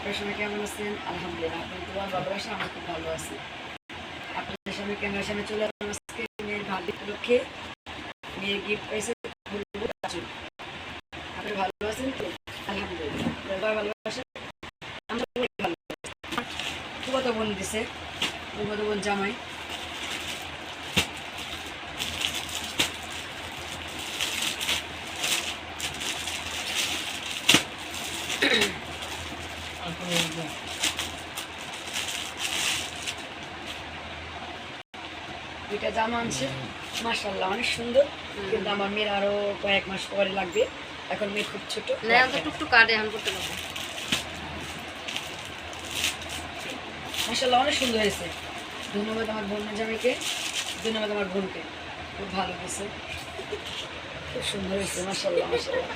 আপনার সবাই কেমন আছেন? আলহামদুলিল্লাহ, আপনার দোয়া ভালোবাসা আমার খুব ভালো আছে। আপনাদের সামনে ক্যামেরার সামনে চলে আসলাম আজকে মেয়ের ভাবি উপলক্ষে। মেয়ের গিফট পাইছে আপনি ভালো আছেন তো? আলহামদুলিল্লাহ, দোয়া ভালোবাসা আমরা ভালো। ফুফাতো বোন দিছে, ফুফাতো বোন জামাই। দুইটা জামা আনছে, মাশাআল্লাহ অনেক সুন্দর, কিন্তু আমার মেয়ের আরো কয়েক মাস পরে লাগবে। এখন মেয়ে খুব ছোট, টুকটুক কাটে এখন করতে পারবো। মাশাআল্লাহ অনেক সুন্দর হয়েছে। ধন্যবাদ আমার বোনের জামাইকে, ধন্যবাদ আমার বোনকে, খুব ভালো হয়েছে, খুব সুন্দর হয়েছে। মাশাআল্লাহ মাশাআল্লাহ,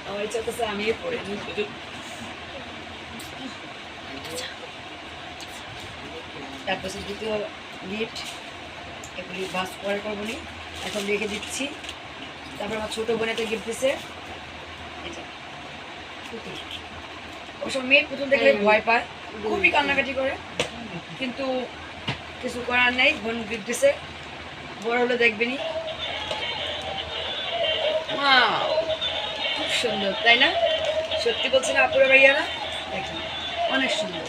আমার ইচ্ছা করছে আমিও পরে নিই। তারপর দ্বিতীয় গিফট, এগুলি বাস পরে করবো নি, এখন রেখে দিচ্ছি। তারপর আমার ছোটো বোন একটা গিফট দিচ্ছে, এটা পুতুল। ওসব মেয়ে পুতুল দেখলে ভয় পায়, খুবই কান্নাকাটি করে, কিন্তু কিছু করার নেই। বোন গিফট দিছে, বড় হলে দেখবেনি। খুব সুন্দর তাই না? সত্যি বলছি না আপুরা ভাইয়ারা? দেখেন অনেক সুন্দর।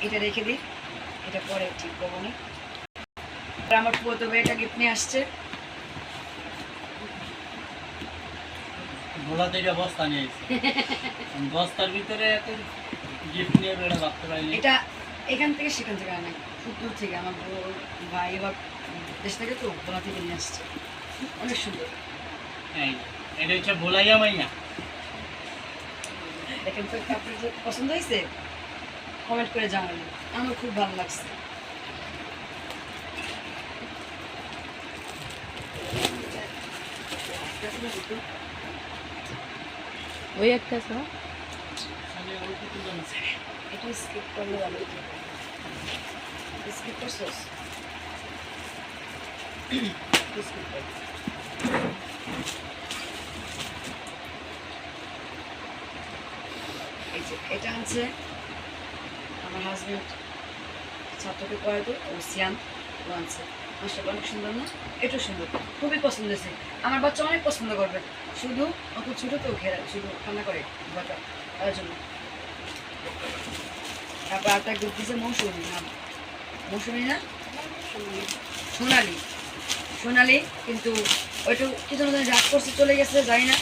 এটা রেখে দিই, এটা পরে ঠিক করবো নি। আমার পুরো মেয়েটা গিফট নিয়ে আসছে। বস্তা নিয়ে বস্তার ভিতরে গিফট নিয়ে বেড়ে ভাবতে পারিনি। এটা এখান থেকে সেখান থেকে আনে, খুব দূর থেকে। আমার ভাই এবার দেশ থেকে তো গোলা থেকে নিয়ে আসছে, অনেক সুন্দর। এটা হচ্ছে ভোলাইয়া মাইয়া। দেখেন তো আপনার পছন্দ হয়েছে? কমেন্ট করে জানাবেন, আমার খুব ভালো লাগছে। ওই একটা এটা স্কিপ করলে ভালো হতো। স্কিপ করছোস? স্কিপ কর। এই যে এটা আনছে আমার হাজবেন্ড, ছাত্রকে পড়াইতো, ও সিয়ান, ও আনছে। মাশাআল্লাহ অনেক সুন্দর না? এটাও সুন্দর, খুবই পছন্দ হয়েছে। আমার বাচ্চা অনেক পছন্দ করবে, শুধু অত ছোটো তো ঘেরা, শুধু কান্না করে বাচ্চা, তার জন্য। তারপর একটা গিফট দিয়েছে মৌসুমি, নাম মৌসুমি না, সোনালি। সোনালি, কিন্তু ওইটু কি যেন রাগ করছে, চলে গেছে, জানি না।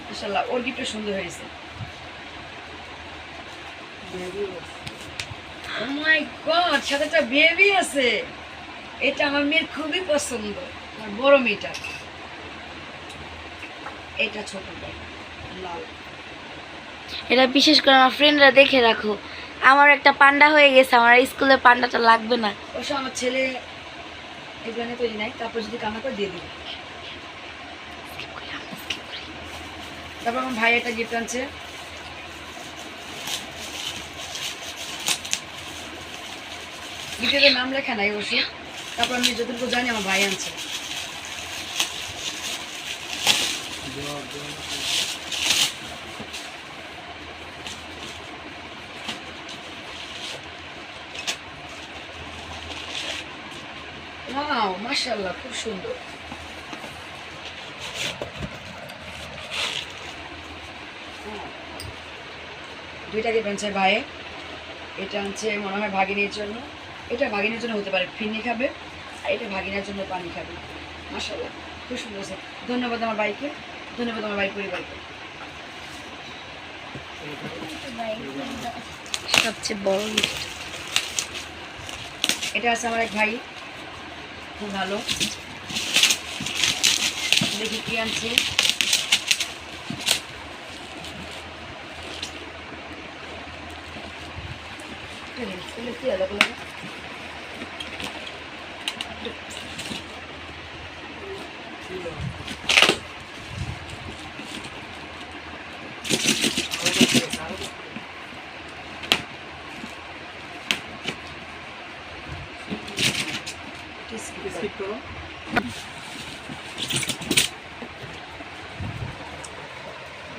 মাশাআল্লাহ ওর গিফটটা সুন্দর হয়েছে। ও মাই গড, সাথে একটা বেবি আছে। এটা আমার মেয়ের খুবই পছন্দ, আমার বড় মেয়েটা। এটা ছোট লাল। এটা বিশেষ করে আমার ফ্রেন্ডরা দেখে রাখো, আমার একটা পান্ডা হয়ে গেছে, আমার স্কুলে পান্ডাটা লাগবে না। অবশ্য আমার ছেলে এখানে তৈরি নাই, তারপর যদি কান্না করে দিয়ে দিবে। তারপর আমার ভাই একটা গিফট আনছে, গিফটের নাম লেখা নাই অবশ্য। তারপর আমি যতটুকু জানি আমার ভাই আনছে। ওয়াও মাশাআল্লাহ, খুব সুন্দর। দুইটা গিফট আনছে ভাই। এটা আনছে মনে হয় ভাগিনীর জন্য, এটা ভাগিনীর জন্য হতে পারে, ফিরনি খাবে, আর এটা ভাগিনার জন্য পানি খাবে। মাশাআল্লাহ খুব সুন্দর আছে। ধন্যবাদ আমার ভাইকে, ধন্যবাদ আমার ভাই পরিবারকে। সবচেয়ে বড় গিফট এটা আছে আমার এক ভাই, খুব ভালো। দেখি কি আনছে। কি আলাদা বলো?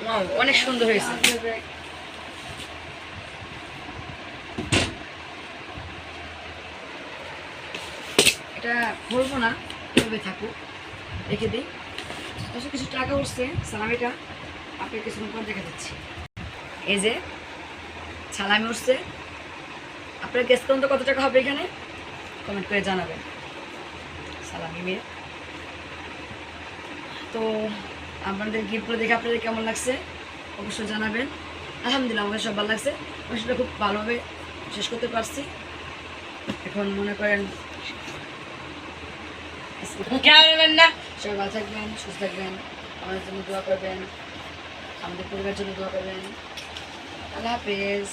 Wow, অনেক সুন্দর হয়েছে। এটা খুলবো না, এভাবে থাকুক, রেখে দিই। আসলে কিছু টাকা উঠছে সালামিটা, আপনাকে কিছুক্ষণ পর দেখা দিচ্ছি। এই যে সালামি উঠছে, আপনার গেস করুন তো কত টাকা হবে এখানে, কমেন্ট করে জানাবেন। সালামি মেয়ে। তো আপনাদের গিফটগুলো দেখে আপনাদের কেমন লাগছে অবশ্যই জানাবেন। আলহামদুলিল্লাহ আমাদের সব ভালো লাগছে, অনুষ্ঠানটা খুব ভালোভাবে শেষ করতে পারছি। এখন মনে করেন সবাই ভালো থাকবেন, সুস্থ থাকবেন, আমাদের জন্য দোয়া করবেন, আমাদের পরিবারের জন্য দোয়া করবেন। আল্লাহ হাফেজ।